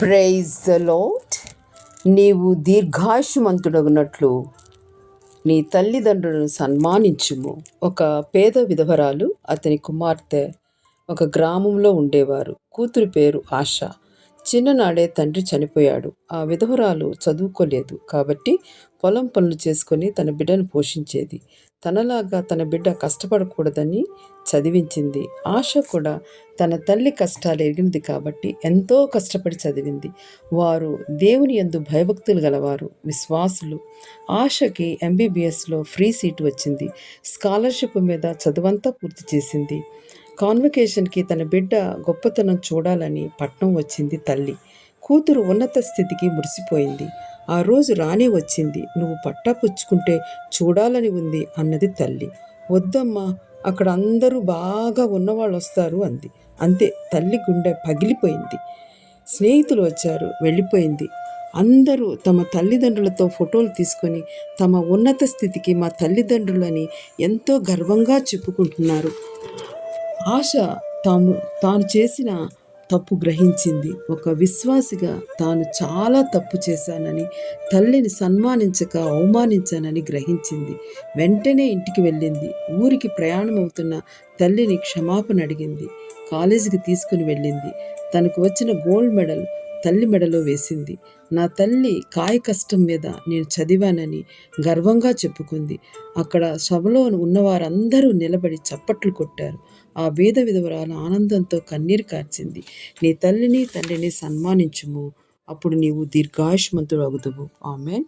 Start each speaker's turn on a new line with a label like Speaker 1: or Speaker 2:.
Speaker 1: Praise the lord. నీవు దీర్ఘాయుష్మంతుడగునట్లు నీ తల్లిదండ్రులను సన్మానించుము. ఒక పేద విధవరాలు, అతని కుమార్తె ఒక గ్రామంలో ఉండేవారు. కూతురు పేరు ఆశ. చిన్ననాడే తండ్రి చనిపోయాడు. ఆ విధవరాలు చదువుకోలేదు కాబట్టి పొలం పనులు చేసుకొని తన బిడ్డను పోషించేది. తనలాగా తన బిడ్డ కష్టపడకూడదని చదివించింది. ఆశ కూడా తన తల్లి కష్టాలు ఎరిగినది కాబట్టి ఎంతో కష్టపడి చదివింది. వారు దేవుని యందు భయభక్తులు గలవారు, విశ్వాసులు. ఆశకి ఎంబీబీఎస్లో ఫ్రీ సీటు వచ్చింది. స్కాలర్షిప్ మీద చదువంతా పూర్తి చేసింది. కాన్వకేషన్కి తన బిడ్డ గొప్పతనం చూడాలని పట్నం వచ్చింది తల్లి. కూతురు ఉన్నత స్థితికి మురిసిపోయింది. ఆ రోజు రానే వచ్చింది. నువ్వు పట్టా పుచ్చుకుంటే చూడాలని ఉంది అన్నది తల్లి. వద్దమ్మా, అక్కడ అందరూ బాగా ఉన్నవాళ్ళు వస్తారు అంది. అంతే, తల్లి గుండె పగిలిపోయింది. స్నేహితులు వచ్చారు, వెళ్ళిపోయింది. అందరూ తమ తల్లిదండ్రులతో ఫోటోలు తీసుకొని తమ ఉన్నత స్థితికి మా తల్లిదండ్రులని ఎంతో గర్వంగా చెప్పుకుంటున్నారు. ఆశ తాను చేసిన తప్పు గ్రహించింది. ఒక విశ్వాసిగా తాను చాలా తప్పు చేశానని, తల్లిని సన్మానించక అవమానించానని గ్రహించింది. వెంటనే ఇంటికి వెళ్ళింది. ఊరికి ప్రయాణం అవుతున్న తల్లిని క్షమాపణ అడిగింది. కాలేజీకి తీసుకుని వెళ్ళింది. తనకు వచ్చిన గోల్డ్ మెడల్ తల్లి మెడలో వేసింది. నా తల్లి కాయ కష్టం మీద నేను చదివానని గర్వంగా చెప్పుకుంది. అక్కడ సభలో ఉన్నవారందరూ నిలబడి చప్పట్లు కొట్టారు. ఆ బీద విధవరాలు ఆనందంతో కన్నీరు కార్చింది. నీ తల్లిని తండ్రిని సన్మానించుము, అప్పుడు నీవు దీర్ఘాయుష్మంతుడు అగుదువు. ఆమేన్.